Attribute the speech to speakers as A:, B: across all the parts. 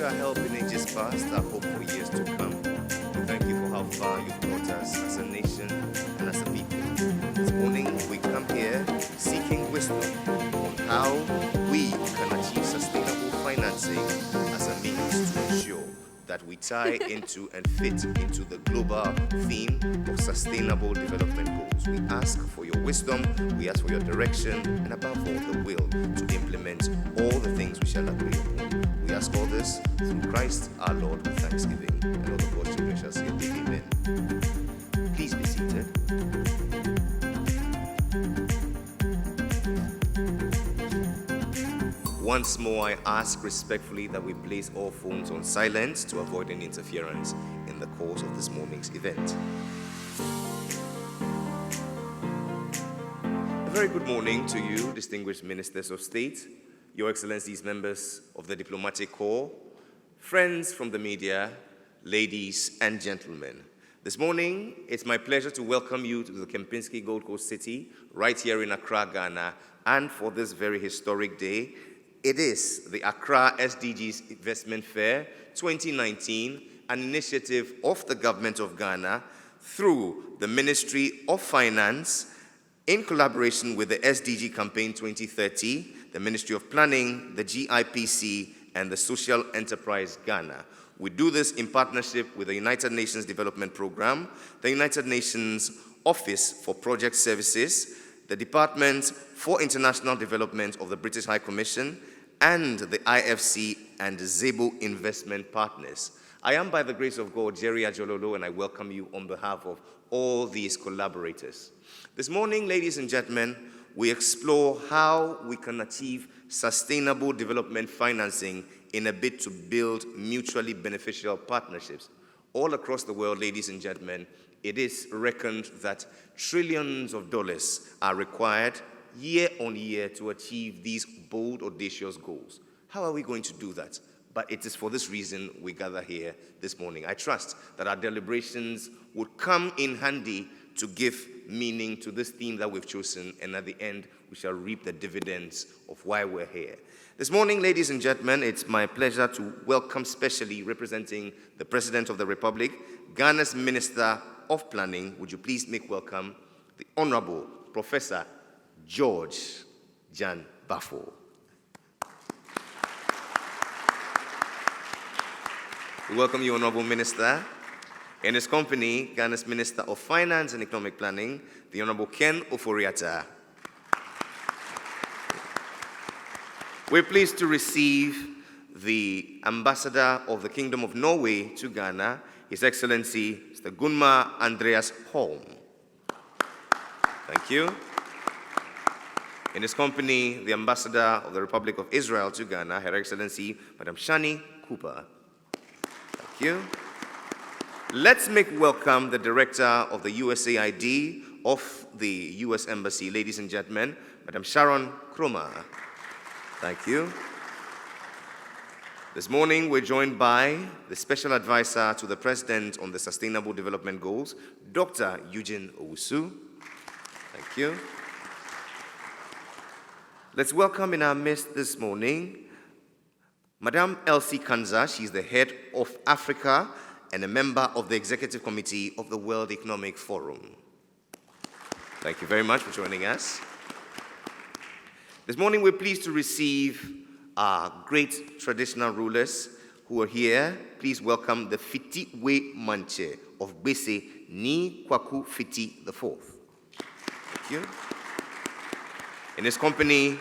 A: we are helping ages past, our hope for years to come. We thank you for how far you've brought us as a nation and as a people. This morning, we come here seeking wisdom on how we can achieve sustainable financing as a means to ensure that we tie into and fit into the global theme of sustainable development goals. We ask for your wisdom, we ask for your direction, and above all, the will to implement all the things we shall agree upon. We ask all this through Christ our Lord with thanksgiving. And all the God's children shall say, amen. Please be seated. Once more, I ask respectfully that we place all phones on silent to avoid any interference in the course of this morning's event. A very good morning to you, distinguished ministers of state, your excellencies, members of the diplomatic corps, friends from the media, ladies and gentlemen. This morning, it's my pleasure to welcome you to the Kempinski Gold Coast City, right here in Accra, Ghana, and for this very historic day. It is the Accra SDGs Investment Fair 2019, an initiative of the government of Ghana through the Ministry of Finance in collaboration with the SDG Campaign 2030, the Ministry of Planning, the GIPC, and the Social Enterprise Ghana. We do this in partnership with the United Nations Development Programme, the United Nations Office for Project Services, the Department for International Development of the British High Commission, and the IFC and Zebo Investment Partners. I am, by the grace of God, Jerry Ajololo, and I welcome you on behalf of all these collaborators. This morning, ladies and gentlemen, we explore how we can achieve sustainable development financing in a bid to build mutually beneficial partnerships. All across the world, ladies and gentlemen, it is reckoned that trillions of dollars are required year on year to achieve these bold, audacious goals. How are we going to do that? But it is for this reason we gather here this morning. I trust that our deliberations would come in handy to give meaning to this theme that we've chosen, and at the end, we shall reap the dividends of why we're here. This morning, ladies and gentlemen, it's my pleasure to welcome, specially representing the President of the Republic, Ghana's Minister of Planning. Would you please make welcome the Honorable Professor George Jan Bafo. We welcome you, Honorable Minister. In his company, Ghana's Minister of Finance and Economic Planning, the Honorable Ken Ofori-Atta. We're pleased to receive the Ambassador of the Kingdom of Norway to Ghana, His Excellency Mr. Gunmar Andreas Holm. Thank you. In his company, the Ambassador of the Republic of Israel to Ghana, Her Excellency Madam Shani Cooper. Thank you. Let's make welcome the Director of the USAID of the U.S. Embassy, ladies and gentlemen, Madam Sharon Kroma. Thank you. This morning, we're joined by the Special Advisor to the President on the Sustainable Development Goals, Dr. Eugene Owusu. Thank you. Let's welcome in our midst this morning, Madame Elsie Kanza. She's the head of Africa and a member of the Executive Committee of the World Economic Forum. Thank you very much for joining us. This morning, we're pleased to receive our great traditional rulers who are here. Please welcome the Fiti-We Manche of Bese Ni Kwaku Fiti IV. Thank you. In his company,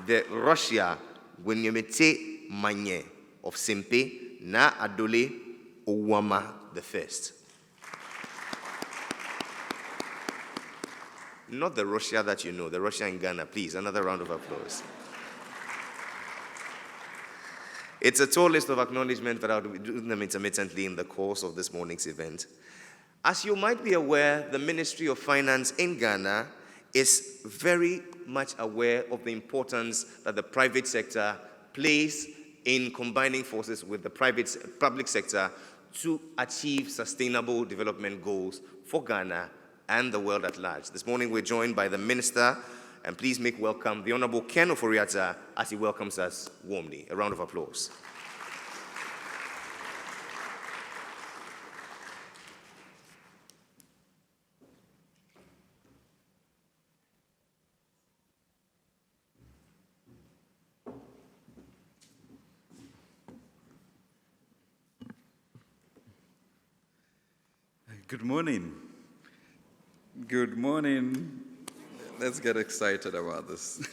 A: the Russia Wenyemete Manye of Sempe Na Adole Owama I. Not the Russia that you know, the Russia in Ghana. Please, another round of applause. It's a tall list of acknowledgements, but I'll do them intermittently in the course of this morning's event. As you might be aware, the Ministry of Finance in Ghana is very much aware of the importance that the private sector plays in combining forces with the public sector to achieve sustainable development goals for Ghana and the world at large. This morning we're joined by the Minister, and please make welcome the Honorable Ken Ofori-Atta as he welcomes us warmly. A round of applause.
B: Good morning. Good morning. Let's get excited about this.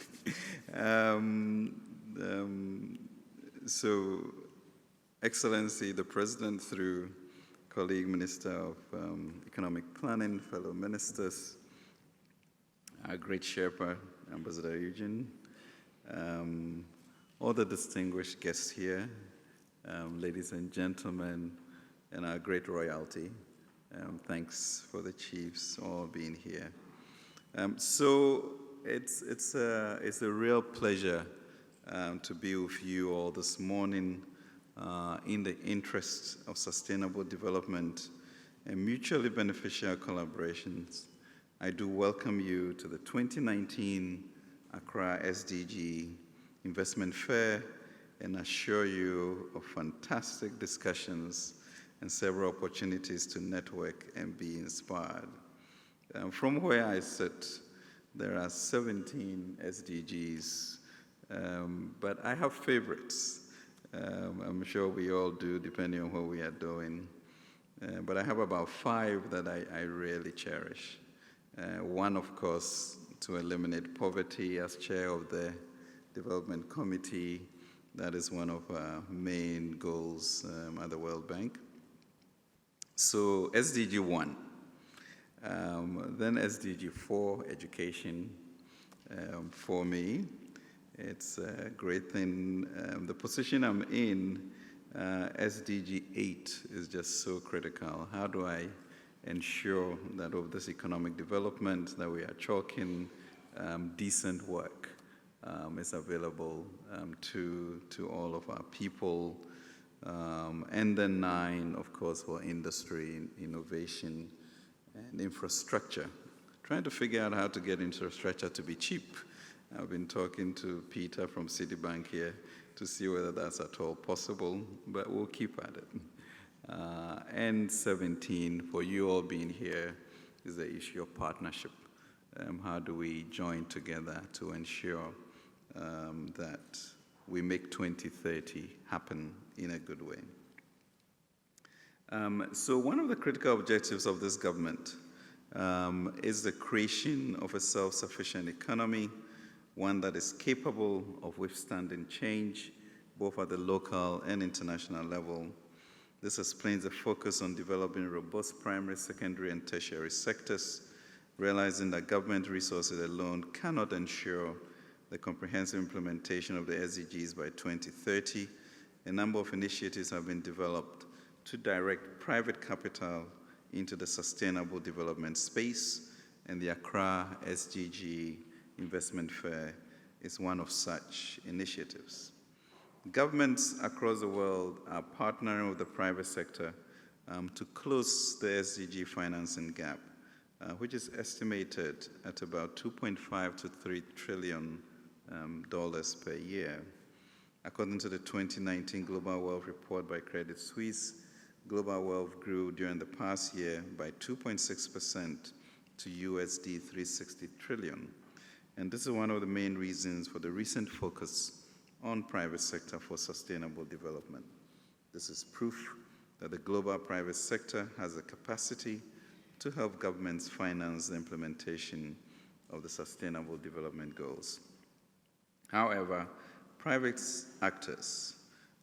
B: So, Excellency, the President, through colleague Minister of Economic Planning, fellow ministers, our great Sherpa, Ambassador Eugene, all the distinguished guests here, ladies and gentlemen, and our great royalty. Thanks for the chiefs all being here. So it's a real pleasure to be with you all this morning in the interest of sustainable development and mutually beneficial collaborations. I do welcome you to the 2019 Accra SDG Investment Fair and assure you of fantastic discussions and several opportunities to network and be inspired. From where I sit, there are 17 SDGs, but I have favorites. I'm sure we all do, depending on what we are doing. But I have about 5 that I really cherish. One, of course, to eliminate poverty as chair of the Development Committee. That is one of our main goals at the World Bank. So SDG 1, then SDG 4, education. For me, it's a great thing. The position I'm in, SDG 8 is just so critical. How do I ensure that of this economic development that we are chalking, decent work is available to all of our people? And then 9, of course, for industry, innovation, and infrastructure. Trying to figure out how to get infrastructure to be cheap. I've been talking to Peter from Citibank here to see whether that's at all possible, but we'll keep at it. And 17, for you all being here, is the issue of partnership. How do we join together to ensure that we make 2030 happen in a good way? So one of the critical objectives of this government is the creation of a self-sufficient economy, one that is capable of withstanding change, both at the local and international level. This explains the focus on developing robust primary, secondary, and tertiary sectors, realizing that government resources alone cannot ensure the comprehensive implementation of the SDGs by 2030. A number of initiatives have been developed to direct private capital into the sustainable development space, and the Accra SDG Investment Fair is one of such initiatives. Governments across the world are partnering with the private sector to close the SDG financing gap, which is estimated at about $2.5 to $3 trillion per year. According to the 2019 Global Wealth Report by Credit Suisse, global wealth grew during the past year by 2.6% to USD 360 trillion. And this is one of the main reasons for the recent focus on private sector for sustainable development. This is proof that the global private sector has the capacity to help governments finance the implementation of the Sustainable Development Goals. However, private actors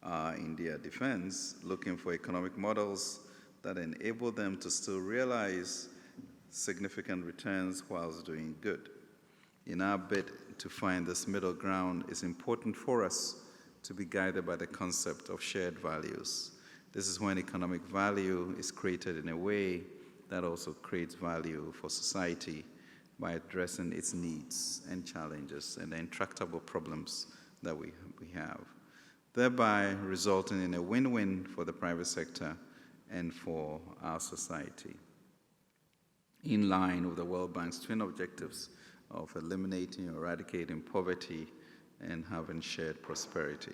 B: are, in their defense, looking for economic models that enable them to still realize significant returns whilst doing good. In our bid to find this middle ground, it's important for us to be guided by the concept of shared values. This is when economic value is created in a way that also creates value for society by addressing its needs and challenges and the intractable problems that we have, thereby resulting in a win-win for the private sector and for our society, in line with the World Bank's twin objectives of eliminating or eradicating poverty and having shared prosperity.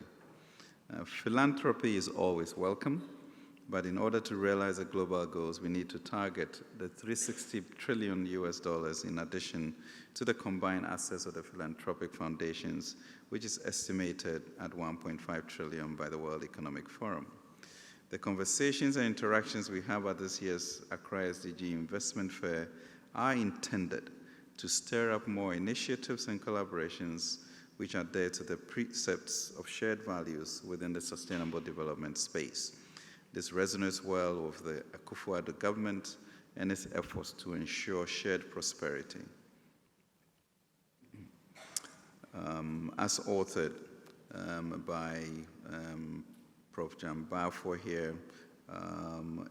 B: Philanthropy is always welcome, but in order to realize the global goals, we need to target the $360 trillion in addition to the combined assets of the philanthropic foundations, which is estimated at $1.5 trillion by the World Economic Forum. The conversations and interactions we have at this year's Accra SDG Investment Fair are intended to stir up more initiatives and collaborations which adhere to the precepts of shared values within the sustainable development space. This resonates well with the Akufo-Addo government and its efforts to ensure shared prosperity. As authored by Prof. Jan Bafo here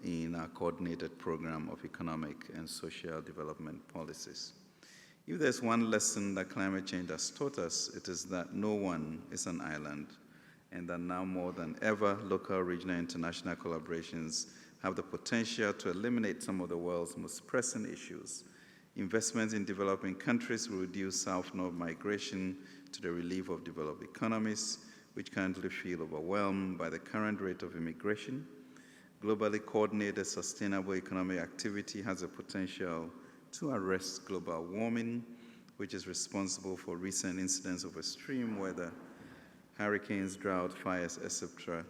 B: in our coordinated program of economic and social development policies. If there's one lesson that climate change has taught us, it is that no one is an island, and that now more than ever, local, regional, and international collaborations have the potential to eliminate some of the world's most pressing issues. Investments in developing countries will reduce south-north migration to the relief of developed economies, which currently feel overwhelmed by the current rate of immigration. Globally coordinated sustainable economic activity has the potential to arrest global warming, which is responsible for recent incidents of extreme weather, hurricanes, drought, fires, etc.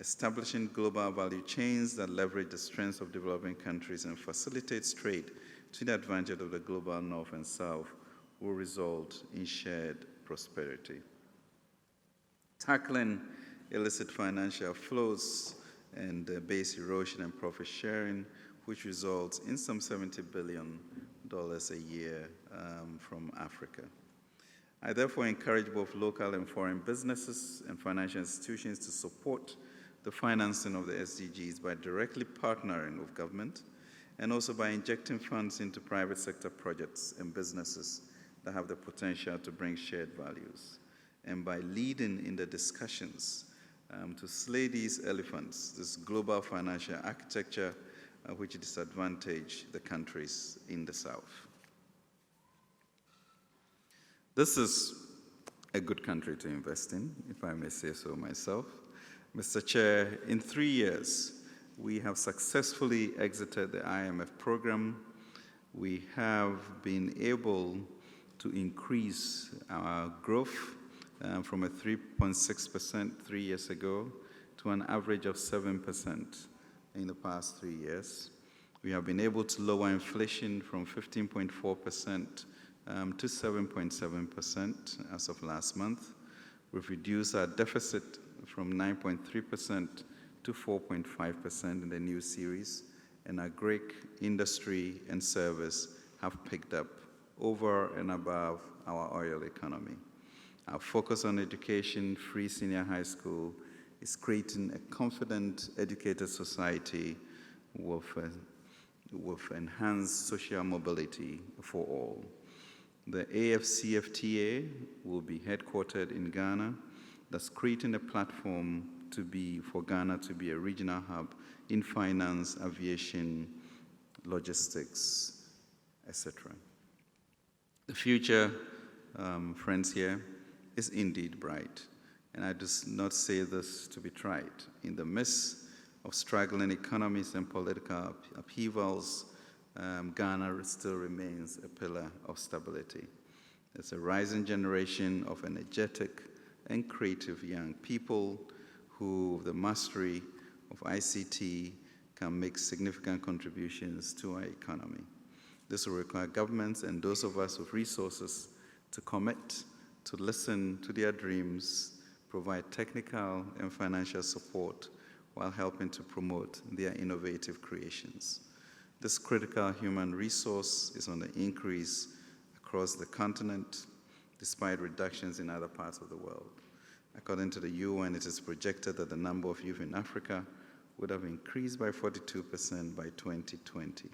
B: Establishing global value chains that leverage the strengths of developing countries and facilitates trade to the advantage of the global north and south will result in shared prosperity. Tackling illicit financial flows and base erosion and profit sharing, which results in some $70 billion a year from Africa. I therefore encourage both local and foreign businesses and financial institutions to support the financing of the SDGs by directly partnering with government and also by injecting funds into private sector projects and businesses that have the potential to bring shared values, and by leading in the discussions to slay these elephants, this global financial architecture which disadvantage the countries in the South. This is a good country to invest in, if I may say so myself. Mr. Chair, in 3 years, we have successfully exited the IMF program. We have been able to increase our growth from a 3.6% 3 years ago to an average of 7% in the past 3 years. We have been able to lower inflation from 15.4% to 7.7% as of last month. We've reduced our deficit from 9.3% to 4.5% in the new series, and our Greek industry and service have picked up over and above our oil economy. Our focus on education, free senior high school, is creating a confident, educated society with enhanced social mobility for all. The AFCFTA will be headquartered in Ghana, thus creating a platform for Ghana to be a regional hub in finance, aviation, logistics, etc. The future, friends here, is indeed bright. And I do not say this to be trite. In the midst of struggling economies and political upheavals, Ghana still remains a pillar of stability. There's a rising generation of energetic and creative young people who, with the mastery of ICT, can make significant contributions to our economy. This will require governments and those of us with resources to commit, to listen to their dreams, provide technical and financial support while helping to promote their innovative creations. This critical human resource is on the increase across the continent, despite reductions in other parts of the world. According to the UN, it is projected that the number of youth in Africa would have increased by 42% by 2020,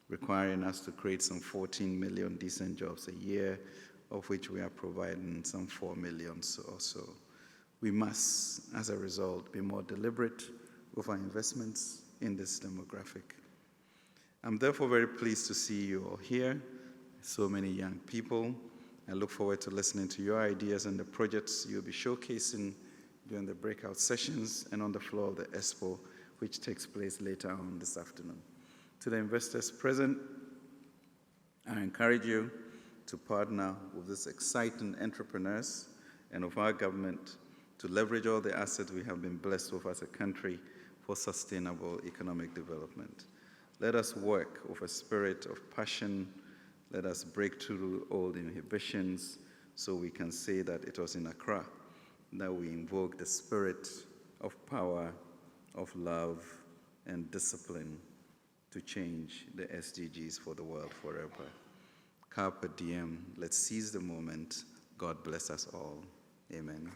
B: requiring us to create some 14 million decent jobs a year, of which we are providing some 4 million or so. We must, as a result, be more deliberate with our investments in this demographic. I'm therefore very pleased to see you all here, so many young people. I look forward to listening to your ideas and the projects you'll be showcasing during the breakout sessions and on the floor of the Expo, which takes place later on this afternoon. To the investors present, I encourage you to partner with these exciting entrepreneurs and of our government to leverage all the assets we have been blessed with as a country for sustainable economic development. Let us work with a spirit of passion. Let us break through old inhibitions so we can say that it was in Accra that we invoked the spirit of power, of love, and discipline to change the SDGs for the world forever. Carpe diem. Let's seize the moment. God bless us all. Amen.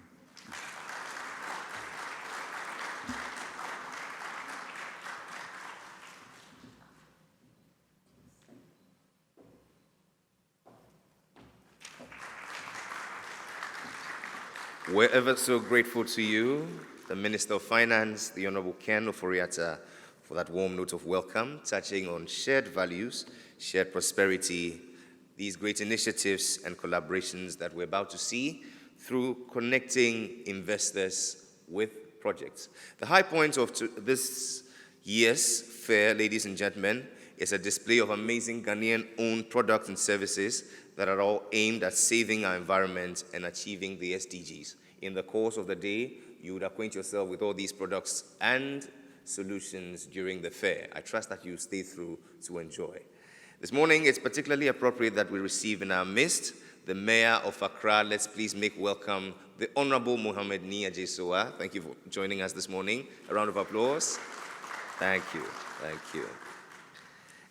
A: We're ever so grateful to you, the Minister of Finance, the Honorable Ken Oforiatta, for that warm note of welcome, touching on shared values, shared prosperity, these great initiatives and collaborations that we're about to see through connecting investors with projects. The high point of this year's fair, ladies and gentlemen, is a display of amazing Ghanaian-owned products and services that are all aimed at saving our environment and achieving the SDGs. In the course of the day, you would acquaint yourself with all these products and solutions during the fair. I trust that you stay through to enjoy. This morning, it's particularly appropriate that we receive in our midst the Mayor of Accra. Let's please make welcome the Honorable Mohammed Nia Jesoa. Thank you for joining us this morning. A round of applause. Thank you. Thank you.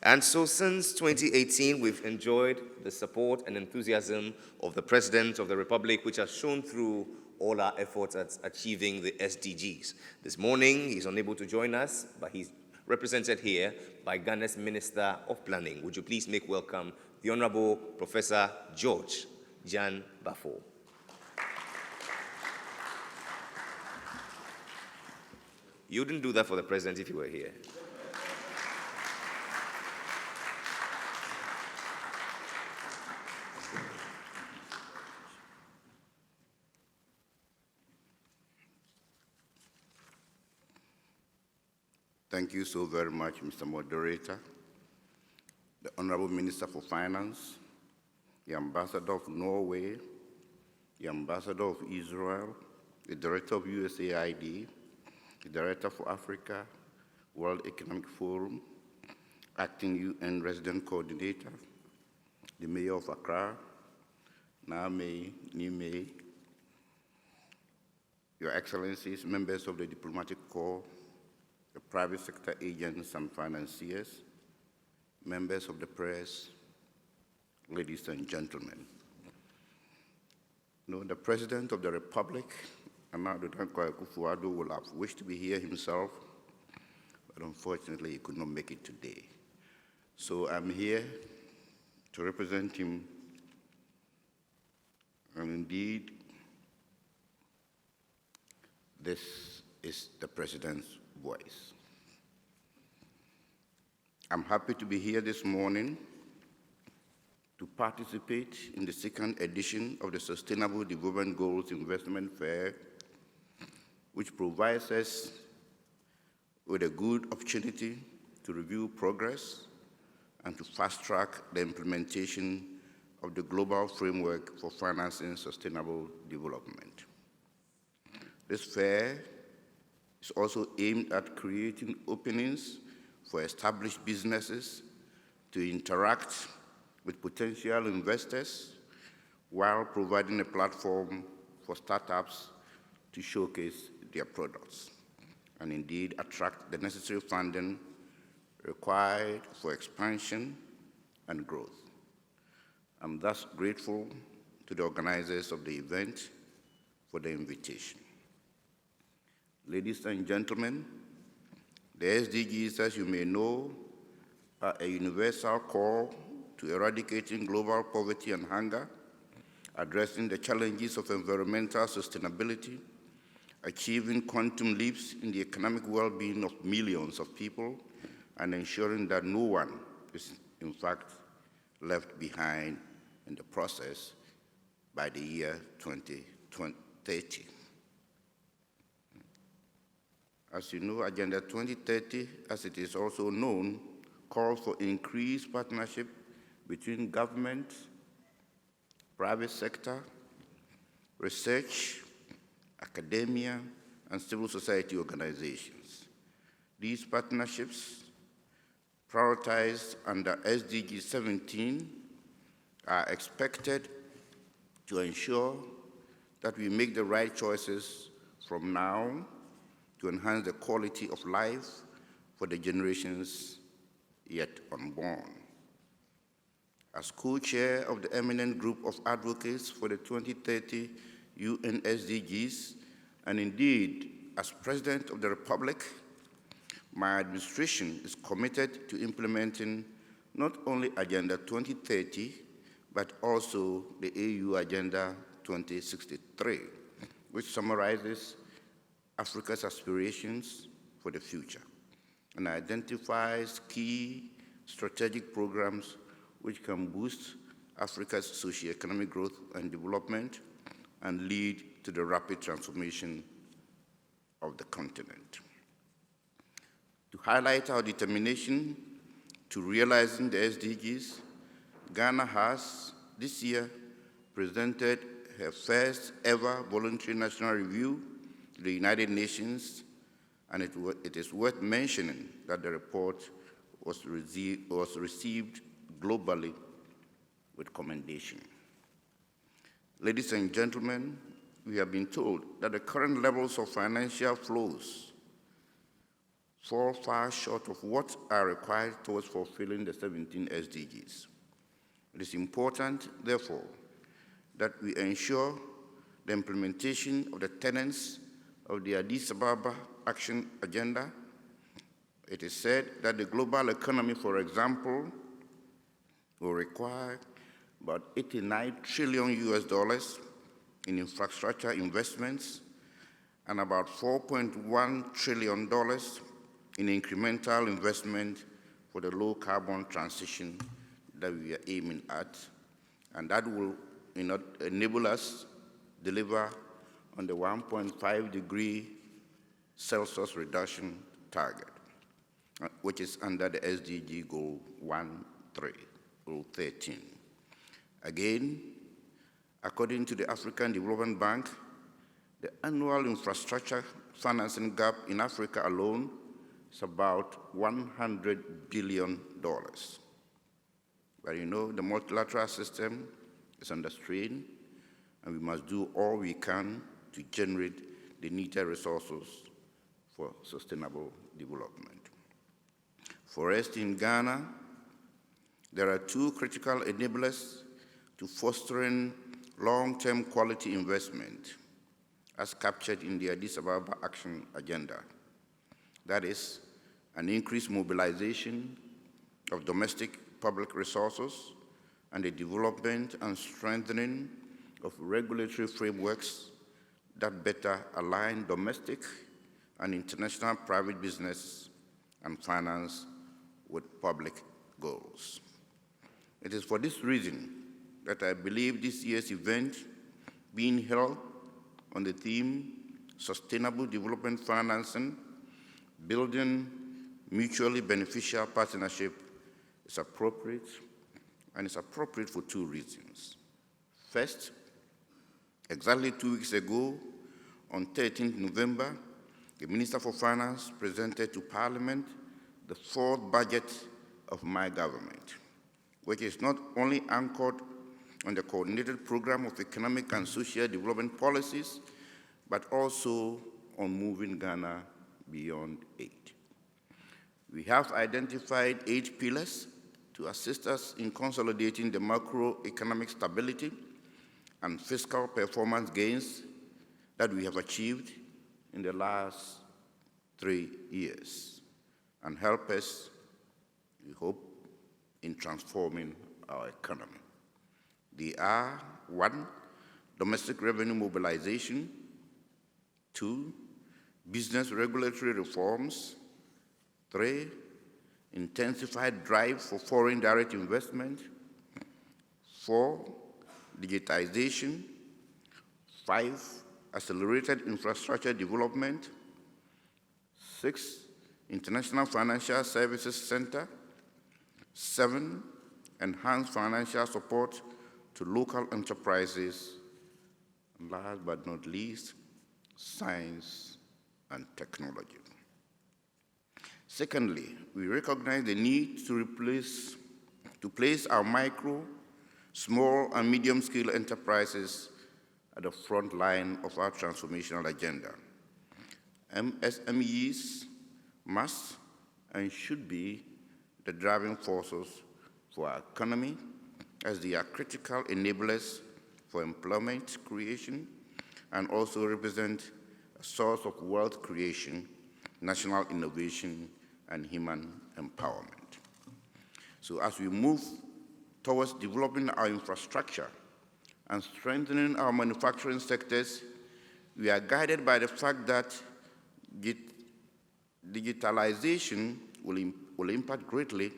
A: And so since 2018, we've enjoyed the support and enthusiasm of the President of the Republic, which has shown through all our efforts at achieving the SDGs. This morning, he's unable to join us, but he's represented here by Ghana's Minister of Planning. Would you please make welcome the Honorable Professor George Jan Bafo. You wouldn't do that for the President if you were here.
C: Thank you so very much, Mr. Moderator, the Honorable Minister for Finance, the Ambassador of Norway, the Ambassador of Israel, the Director of USAID, the Director for Africa, World Economic Forum, Acting UN Resident Coordinator, the Mayor of Accra, Name, Nime, Your Excellencies, members of the Diplomatic Corps, the private sector agents and financiers, members of the press, ladies and gentlemen. The President of the Republic, Nana Akufo-Addo, will have wished to be here himself, but unfortunately he could not make it today. So I'm here to represent him, and indeed, this is the President's voice. I'm happy to be here this morning to participate in the second edition of the Sustainable Development Goals Investment Fair, which provides us with a good opportunity to review progress and to fast-track the implementation of the global framework for financing sustainable development. This fair is also aimed at creating openings for established businesses to interact with potential investors while providing a platform for startups to showcase their products and indeed attract the necessary funding required for expansion and growth. I'm thus grateful to the organizers of the event for the invitation. Ladies and gentlemen, the SDGs, as you may know, are a universal call to eradicating global poverty and hunger, addressing the challenges of environmental sustainability, achieving quantum leaps in the economic well-being of millions of people, and ensuring that no one is, in fact, left behind in the process by the year 2030. As you know, Agenda 2030, as it is also known, calls for increased partnership between government, private sector, research, academia, and civil society organizations. These partnerships, prioritized under SDG 17, are expected to ensure that we make the right choices from now to enhance the quality of life for the generations yet unborn. As co-chair of the eminent group of advocates for the 2030 UN SDGs, and indeed as President of the Republic, my administration is committed to implementing not only Agenda 2030, but also the AU Agenda 2063, which summarizes Africa's aspirations for the future and identifies key strategic programs which can boost Africa's socio-economic growth and development and lead to the rapid transformation of the continent. To highlight our determination to realizing the SDGs, Ghana has this year presented her first ever voluntary national review to the United Nations, and it is worth mentioning that the report was received globally with commendation. Ladies and gentlemen, we have been told that the current levels of financial flows fall far short of what are required towards fulfilling the 17 SDGs. It is important, therefore, that we ensure the implementation of the tenets of the Addis Ababa Action Agenda. It is said that the global economy, for example, will require about $89 trillion in infrastructure investments and about $4.1 trillion in incremental investment for the low carbon transition that we are aiming at, and that will enable us deliver on the 1.5 degree Celsius reduction target, which is under the SDG goal 13. Again, according to the African Development Bank, the annual infrastructure financing gap in Africa alone is about $100 billion. But you know, the multilateral system is under strain, and we must do all we can to generate the needed resources for sustainable development. For us in Ghana, there are two critical enablers to fostering long-term quality investment, as captured in the Addis Ababa Action Agenda. That is, an increased mobilization of domestic public resources and the development and strengthening of regulatory frameworks that better align domestic and international private business and finance with public goals. It is for this reason that I believe this year's event, being held on the theme Sustainable Development Financing, Building Mutually Beneficial Partnership, is appropriate, and it's appropriate for two reasons. First, exactly 2 weeks ago, on 13th November, the Minister for Finance presented to Parliament the fourth budget of my government, which is not only anchored on the coordinated program of economic and social development policies, but also on moving Ghana beyond aid. We have identified 8 pillars to assist us in consolidating the macroeconomic stability and fiscal performance gains that we have achieved in the last 3 years, and help us, we hope, in transforming our economy. They are: 1, domestic revenue mobilization; 2, business regulatory reforms; 3, intensified drive for foreign direct investment; 4, digitization; 5, accelerated infrastructure development; 6, International Financial Services Center; 7, enhanced financial support to local enterprises; and last but not least, science and technology. Secondly, we recognize the need to place our micro, small, and medium-scale enterprises at the front line of our transformational agenda. MSMEs must and should be the driving forces for our economy, as they are critical enablers for employment creation and also represent a source of wealth creation, national innovation, and human empowerment. So as we move towards developing our infrastructure and strengthening our manufacturing sectors, we are guided by the fact that digitalization will impact greatly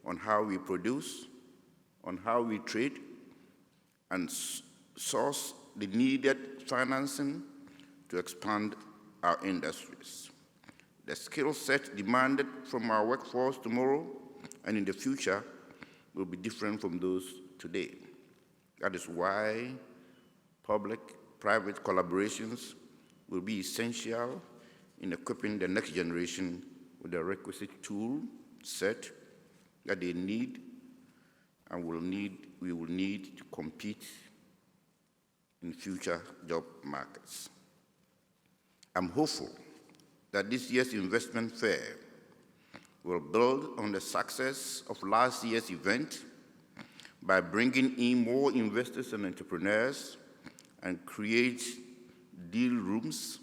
C: on how we produce, on how we trade, and source the needed financing to expand our industries. The skill set demanded from our workforce tomorrow and in the future will be different from those today. That is why public-private collaborations will be essential in equipping the next generation with the requisite tool set that they need and we will need to compete in future job markets. I'm hopeful that this year's investment fair will build on the success of last year's event by bringing in more investors and entrepreneurs and create deal rooms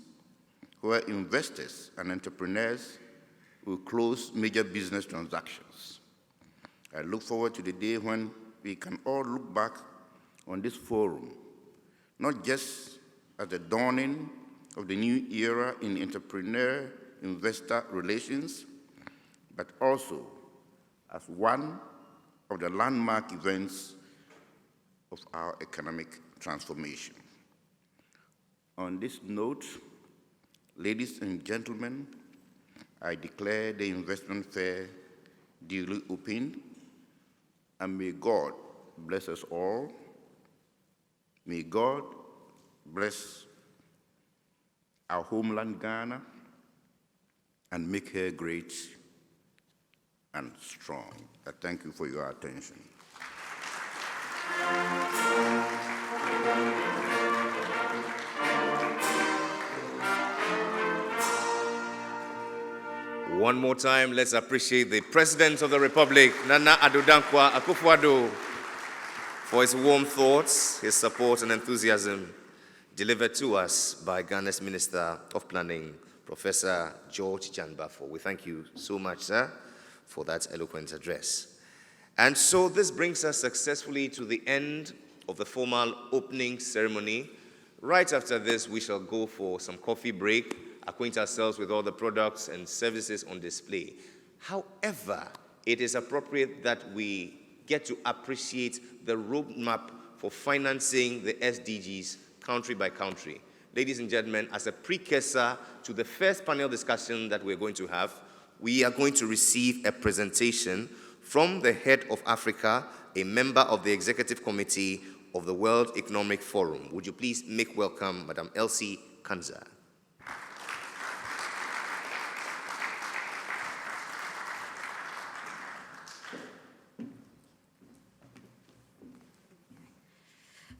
C: where investors and entrepreneurs will close major business transactions. I look forward to the day when we can all look back on this forum, not just as the dawning of the new era in entrepreneur-investor relations, but also as one of the landmark events of our economic transformation. On this note, ladies and gentlemen, I declare the investment fair duly opened, and may God bless us all. May God bless our homeland, Ghana, and make her great and strong. I thank you for your attention.
A: One more time, let's appreciate the President of the Republic, Nana Addo Dankwa Akufo-Addo, for his warm thoughts, his support and enthusiasm delivered to us by Ghana's Minister of Planning, Professor George Janbafo. We thank you so much, sir, for that eloquent address. And so this brings us successfully to the end of the formal opening ceremony. Right after this, we shall go for some coffee break, acquaint ourselves with all the products and services on display. However, it is appropriate that we get to appreciate the roadmap for financing the SDGs country by country. Ladies and gentlemen, as a precursor to the first panel discussion that we're going to have, we are going to receive a presentation from the head of Africa, a member of the Executive Committee of the World Economic Forum. Would you please make welcome Madam Elsie Kanza.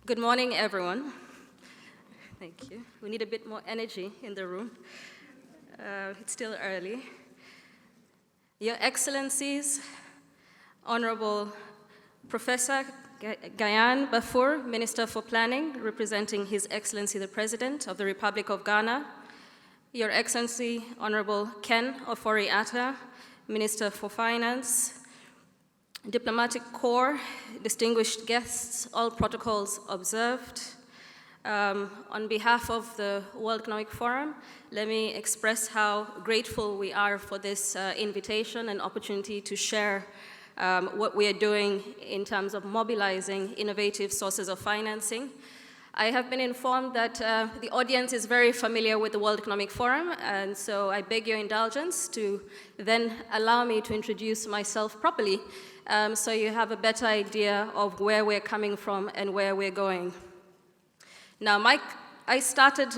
D: Good morning, everyone. Thank you. We need a bit more energy in the room. It's still early. Your Excellencies, Honorable Professor Gayan Bafour, Minister for Planning, representing His Excellency the President of the Republic of Ghana, Your Excellency, Honorable Ken Ofori-Atta, Minister for Finance, Diplomatic Corps, distinguished guests, all protocols observed. On behalf of the World Economic Forum, let me express how grateful we are for this invitation and opportunity to share what we are doing in terms of mobilizing innovative sources of financing. I have been informed that the audience is very familiar with the World Economic Forum, and so I beg your indulgence to then allow me to introduce myself properly so you have a better idea of where we're coming from and where we're going. Now, I started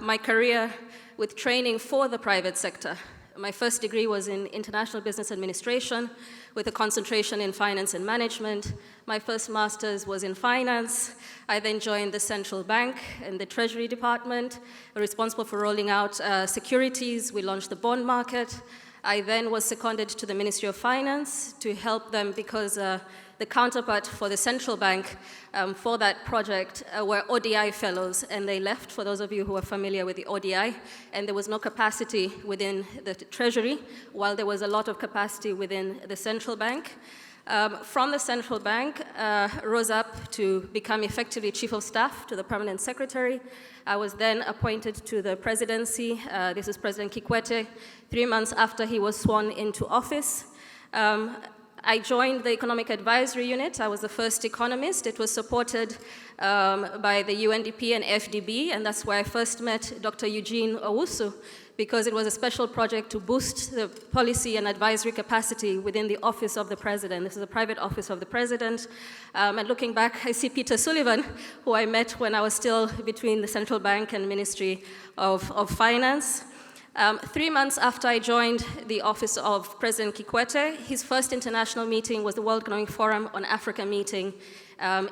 D: my career with training for the private sector. My first degree was in international business administration with a concentration in finance and management. My first master's was in finance. I then joined the central bank and the treasury department, responsible for rolling out securities. We launched the bond market. I then was seconded to the Ministry of Finance to help them because the counterpart for the central bank for that project were ODI fellows, and they left, for those of you who are familiar with the ODI, and there was no capacity within the treasury, while there was a lot of capacity within the central bank. From the central bank, rose up to become effectively chief of staff to the permanent secretary. I was then appointed to the presidency. This is President Kikwete, 3 months after he was sworn into office. I joined the Economic Advisory Unit. I was the first economist. It was supported by the UNDP and FDB, and that's where I first met Dr. Eugene Owusu, because it was a special project to boost the policy and advisory capacity within the Office of the President. This is a private office of the President. And looking back, I see Peter Sullivan, who I met when I was still between the Central Bank and Ministry of Finance. 3 months after I joined the office of President Kikwete, his first international meeting was the World Economic Forum on Africa meeting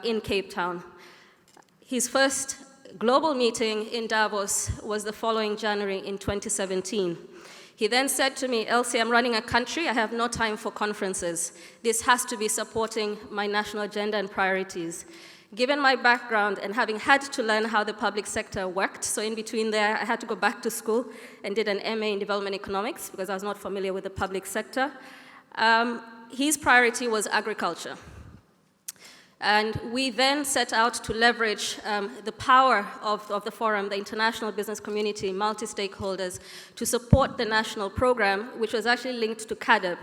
D: in Cape Town. His first global meeting in Davos was the following January in 2017. He then said to me, "Elsie, I'm running a country. I have no time for conferences. This has to be supporting my national agenda and priorities." Given my background and having had to learn how the public sector worked, so in between there, I had to go back to school and did an MA in development economics because I was not familiar with the public sector. His priority was agriculture. And we then set out to leverage the power of the forum, the international business community, multi-stakeholders, to support the national program, which was actually linked to CADEB.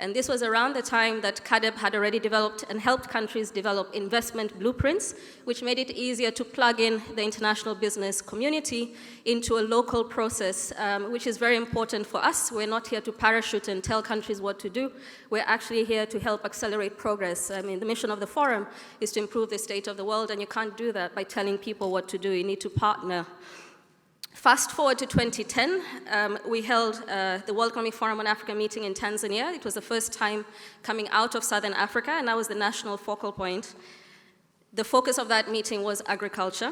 D: And this was around the time that CADEB had already developed and helped countries develop investment blueprints, which made it easier to plug in the international business community into a local process, which is very important for us. We're not here to parachute and tell countries what to do. We're actually here to help accelerate progress. I mean, the mission of the forum is to improve the state of the world, and you can't do that by telling people what to do. You need to partner. Fast forward to 2010, we held the World Economic Forum on Africa meeting in Tanzania. It was the first time coming out of Southern Africa, and that was the national focal point. The focus of that meeting was agriculture.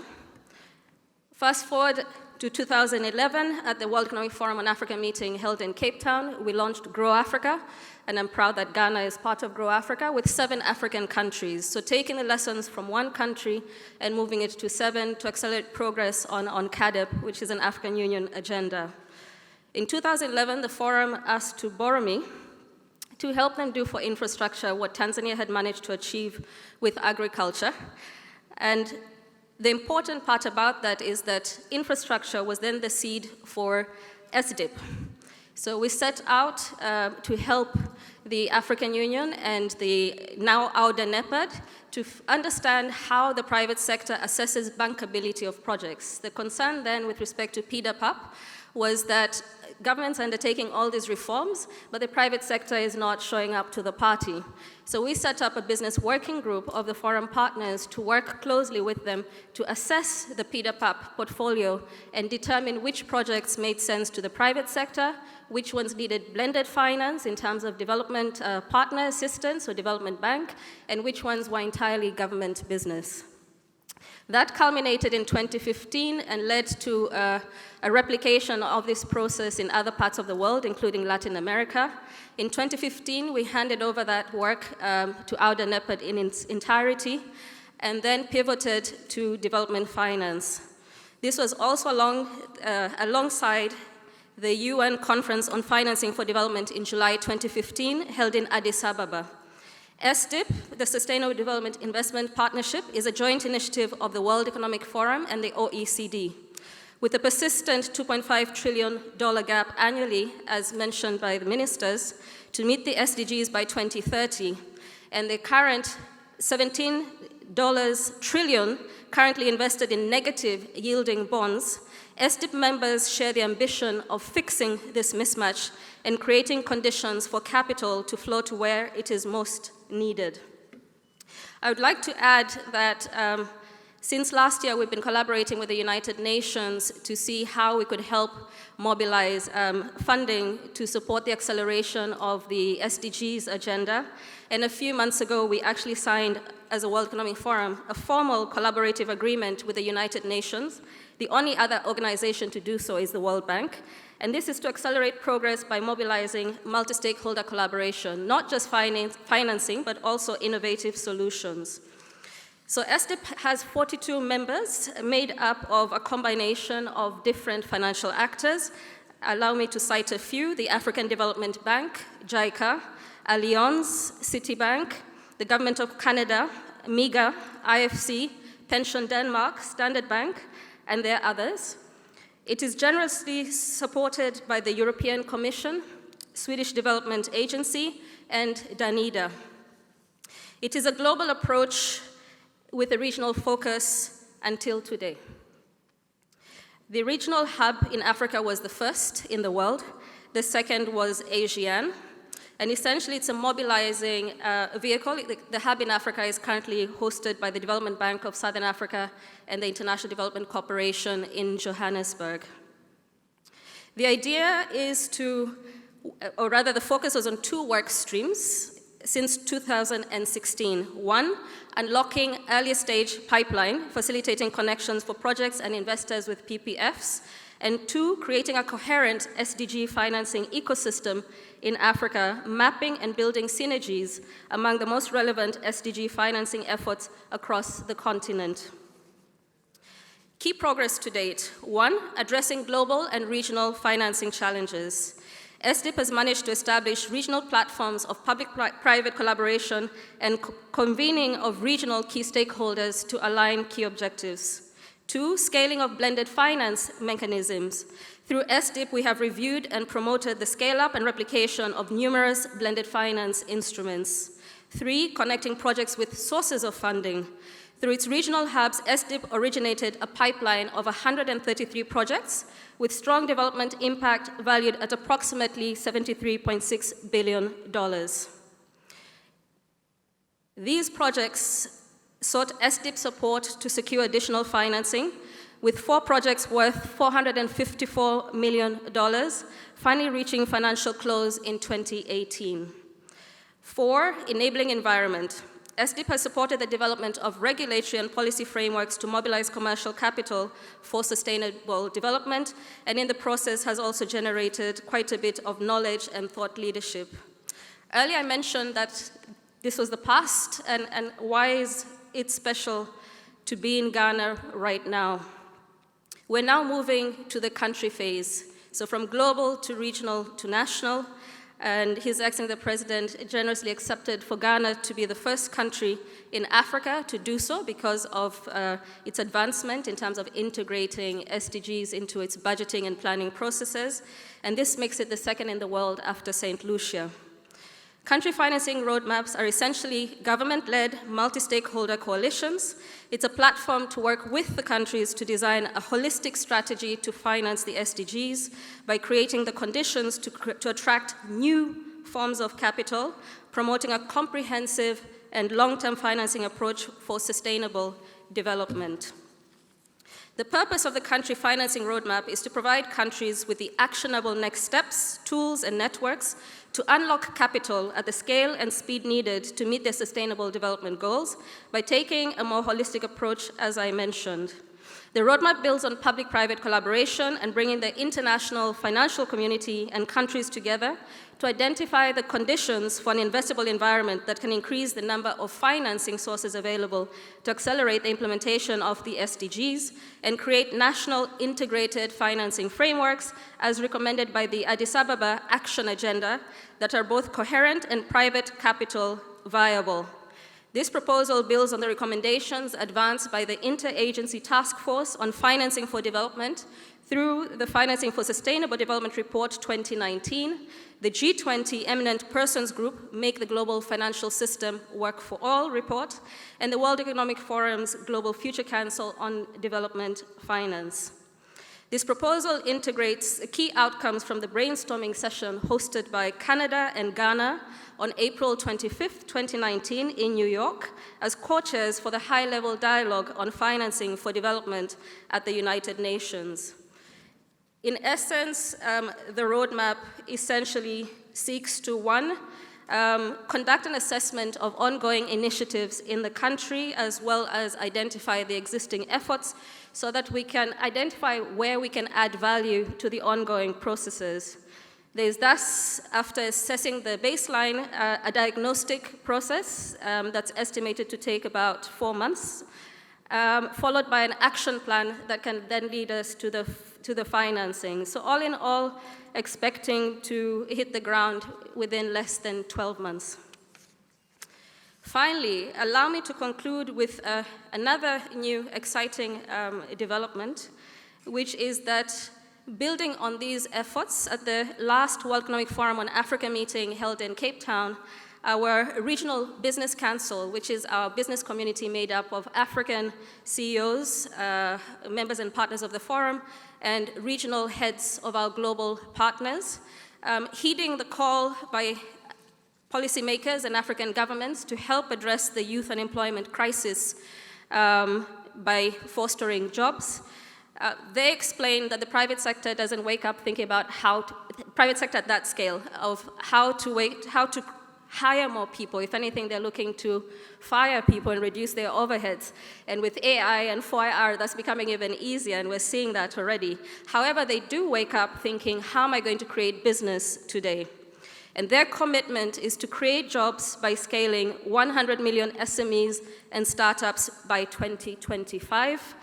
D: Fast forward to 2011, at the World Economic Forum on Africa meeting held in Cape Town, we launched Grow Africa, and I'm proud that Ghana is part of Grow Africa with 7 African countries. So taking the lessons from one country and moving it to 7 to accelerate progress on CADEB, which is an African Union agenda. In 2011, the forum asked to borrow me to help them do for infrastructure what Tanzania had managed to achieve with agriculture. And the important part about that is that infrastructure was then the seed for SDIP. So we set out to help the African Union and the now AUDA NEPAD to understand how the private sector assesses bankability of projects. The concern then with respect to PDAPAP was that government's undertaking all these reforms, but the private sector is not showing up to the party. So we set up a business working group of the forum partners to work closely with them to assess the PDAPAP portfolio and determine which projects made sense to the private sector, which ones needed blended finance in terms of development partner assistance or development bank, and which ones were entirely government business. That culminated in 2015 and led to a replication of this process in other parts of the world, including Latin America. In 2015, we handed over that work to AUDA NEPAD in its entirety, and then pivoted to development finance. This was also alongside the UN Conference on Financing for Development in July 2015, held in Addis Ababa. SDIP, the Sustainable Development Investment Partnership, is a joint initiative of the World Economic Forum and the OECD. With a persistent $2.5 trillion gap annually, as mentioned by the ministers, to meet the SDGs by 2030, and the current $17 trillion currently invested in negative yielding bonds, SDIP members share the ambition of fixing this mismatch and creating conditions for capital to flow to where it is most needed. I would like to add that Since last year, we've been collaborating with the United Nations to see how we could help mobilize funding to support the acceleration of the SDGs agenda. And a few months ago, we actually signed, as a World Economic Forum, a formal collaborative agreement with the United Nations. The only other organization to do so is the World Bank. And this is to accelerate progress by mobilizing multi-stakeholder collaboration, not just financing, but also innovative solutions. So SDIP has 42 members made up of a combination of different financial actors. Allow me to cite a few: the African Development Bank, JICA, Allianz, Citibank, the Government of Canada, MIGA, IFC, Pension Denmark, Standard Bank, and there are others. It is generously supported by the European Commission, Swedish Development Agency, and Danida. It is a global approach with a regional focus until today. The regional hub in Africa was the first in the world. The second was ASEAN. And essentially, it's a mobilizing vehicle. The hub in Africa is currently hosted by the Development Bank of Southern Africa and the International Development Corporation in Johannesburg. The idea is to, or rather the focus was on two work streams since 2016. One, unlocking early stage pipeline, facilitating connections for projects and investors with PPFs. And two, creating a coherent SDG financing ecosystem in Africa, mapping and building synergies among the most relevant SDG financing efforts across the continent. Key progress to date: one, addressing global and regional financing challenges. SDIP has managed to establish regional platforms of public-private collaboration and convening of regional key stakeholders to align key objectives. Two, scaling of blended finance mechanisms. Through SDIP, we have reviewed and promoted the scale-up and replication of numerous blended finance instruments. Three, connecting projects with sources of funding. Through its regional hubs, SDIP originated a pipeline of 133 projects with strong development impact valued at approximately $73.6 billion. These projects sought SDIP support to secure additional financing, with 4 projects worth $454 million, finally reaching financial close in 2018. 4, enabling environment. SDIP has supported the development of regulatory and policy frameworks to mobilize commercial capital for sustainable development, and in the process has also generated quite a bit of knowledge and thought leadership. Earlier I mentioned that this was the past, and why is it special to be in Ghana right now? We're now moving to the country phase, so from global to regional to national, and His Excellency the President generously accepted for Ghana to be the first country in Africa to do so because of its advancement in terms of integrating SDGs into its budgeting and planning processes, and this makes it the second in the world after St. Lucia. Country financing roadmaps are essentially government-led, multi-stakeholder coalitions. It's a platform to work with the countries to design a holistic strategy to finance the SDGs by creating the conditions to attract new forms of capital, promoting a comprehensive and long-term financing approach for sustainable development. The purpose of the country financing roadmap is to provide countries with the actionable next steps, tools, and networks to unlock capital at the scale and speed needed to meet their sustainable development goals by taking a more holistic approach, as I mentioned. The roadmap builds on public-private collaboration and bringing the international financial community and countries together to identify the conditions for an investable environment that can increase the number of financing sources available to accelerate the implementation of the SDGs and create national integrated financing frameworks as recommended by the Addis Ababa Action Agenda that are both coherent and private capital viable. This proposal builds on the recommendations advanced by the Interagency Task Force on Financing for Development through the Financing for Sustainable Development Report 2019, the G20 Eminent Persons Group Make the Global Financial System Work for All report, and the World Economic Forum's Global Future Council on Development Finance. This proposal integrates key outcomes from the brainstorming session hosted by Canada and Ghana on April 25th, 2019 in New York as co-chairs for the high-level dialogue on financing for development at the United Nations. In essence, the roadmap essentially seeks to, one, conduct an assessment of ongoing initiatives in the country, as well as identify the existing efforts so that we can identify where we can add value to the ongoing processes. There is thus, after assessing the baseline, a diagnostic process that's estimated to take about 4 months, followed by an action plan that can then lead us to the financing. So all in all, expecting to hit the ground within less than 12 months. Finally, allow me to conclude with another new exciting development, which is that building on these efforts, at the last World Economic Forum on Africa meeting held in Cape Town, our Regional Business Council, which is our business community made up of African CEOs, members and partners of the forum, and regional heads of our global partners, heeding the call by policymakers and African governments to help address the youth unemployment crisis by fostering jobs. They explained that the private sector doesn't wake up thinking about private sector at that scale, of how to hire more people. If anything, they're looking to fire people and reduce their overheads. And with AI and 4IR, that's becoming even easier, and we're seeing that already. However, they do wake up thinking, how am I going to create business today? And their commitment is to create jobs by scaling 100 million SMEs and startups by 2025.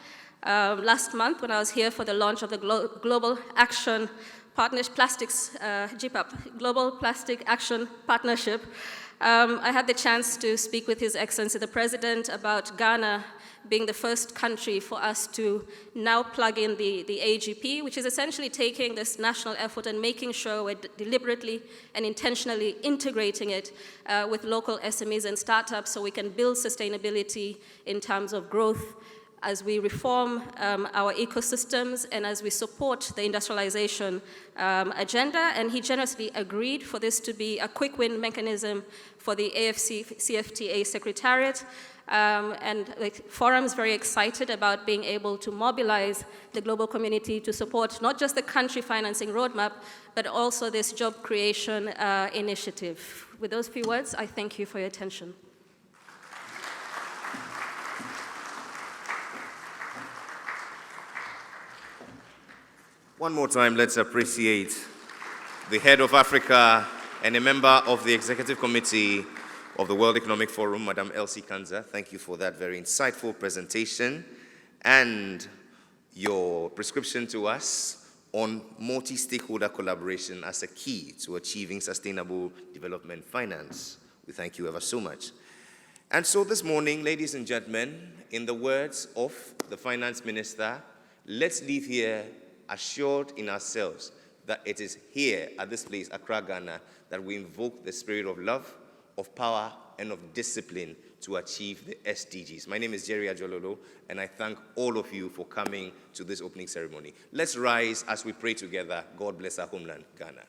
D: Last month, when I was here for the launch of the Global Action Plastics, GPAP, Global Plastic Action Partnership, I had the chance to speak with His Excellency the President about Ghana being the first country for us to now plug in the AGP, which is essentially taking this national effort and making sure we're deliberately and intentionally integrating it with local SMEs and startups so we can build sustainability in terms of growth as we reform our ecosystems and as we support the industrialization agenda. And he generously agreed for this to be a quick win mechanism for the AFC-CFTA Secretariat. And the forum is very excited about being able to mobilize the global community to support not just the country financing roadmap, but also this job creation initiative. With those few words, I thank you for your attention.
A: One more time, let's appreciate the head of Africa and a member of the Executive Committee of the World Economic Forum, Madam Elsie Kanza. Thank you for that very insightful presentation and your prescription to us on multi-stakeholder collaboration as a key to achieving sustainable development finance. We thank you ever so much. And so this morning, ladies and gentlemen, in the words of the Finance Minister, let's leave here assured in ourselves that it is here at this place, Accra, Ghana, that we invoke the spirit of love, of power, and of discipline to achieve the SDGs. My name is Jerry Ajololo, and I thank all of you for coming to this opening ceremony. Let's rise as we pray together. God bless our homeland, Ghana.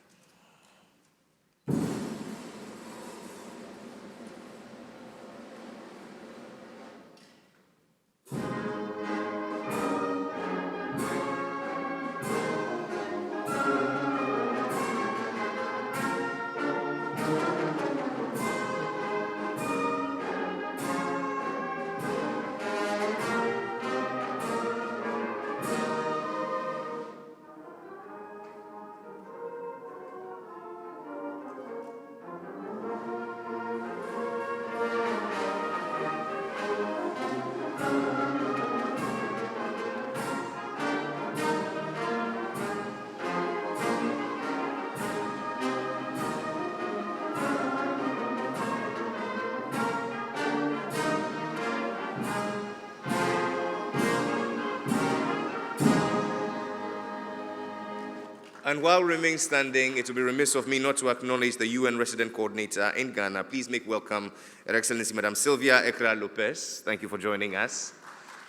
A: And while remaining standing, it will be remiss of me not to acknowledge the UN Resident Coordinator in Ghana. Please make welcome Her Excellency Madam Sylvia Ekra Lopez. Thank you for joining us.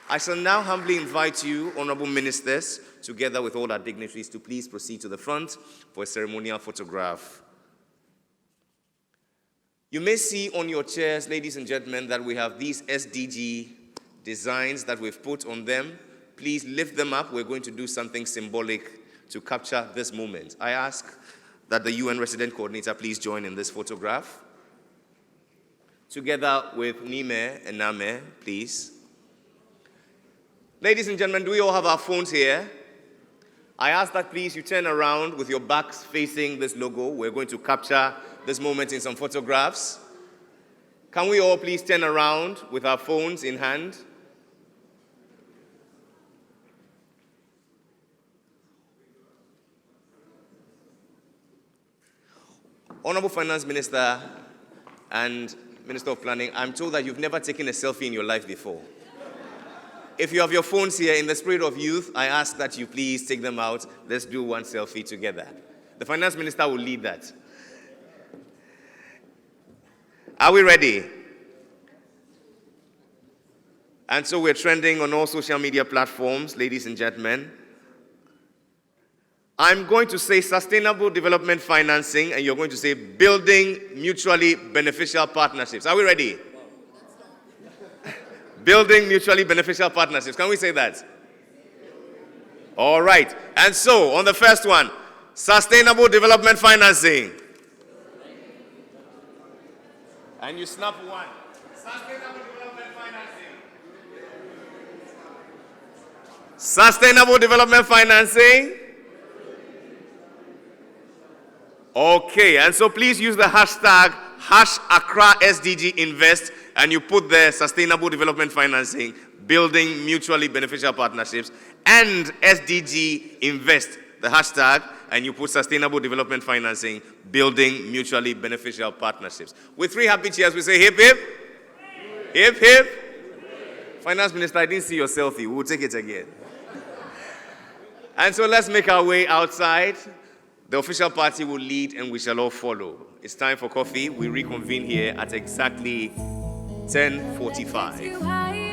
A: I shall now humbly invite you, honorable ministers, together with all our dignitaries, to please proceed to the front for a ceremonial photograph. You may see on your chairs, ladies and gentlemen, that we have these SDG designs that we've put on them. Please lift them up. We're going to do something symbolic to capture this moment. I ask that the UN resident coordinator please join in this photograph. Together with Nime and Name, please. Ladies and gentlemen, do we all have our phones here? I ask that please you turn around with your backs facing this logo. We're going to capture this moment in some photographs. Can we all please turn around with our phones in hand? Honorable Finance Minister and Minister of Planning, I'm told that you've never taken a selfie in your life before. If you have your phones here, in the spirit of youth, I ask that you please take them out. Let's do one selfie together. The Finance Minister will lead that. Are we ready? And so we're trending on all social media platforms, ladies and gentlemen. I'm going to say sustainable development financing, and you're going to say building mutually beneficial partnerships. Are we ready? Building mutually beneficial partnerships. Can we say that? All right. And so, on the first one, sustainable development financing. And you snap one. Sustainable development financing. Sustainable development financing. Okay, and so please use the hashtag #Accra SDG Invest, and you put the sustainable development financing, building mutually beneficial partnerships, and SDG Invest, the hashtag, and you put sustainable development financing, building mutually beneficial partnerships. With 3 happy cheers, we say hip hip. Hip hip. Finance Minister, I didn't see your selfie. We'll take it again. And so let's make our way outside. The official party will lead and we shall all follow. It's time for coffee. We reconvene here at exactly 10:45.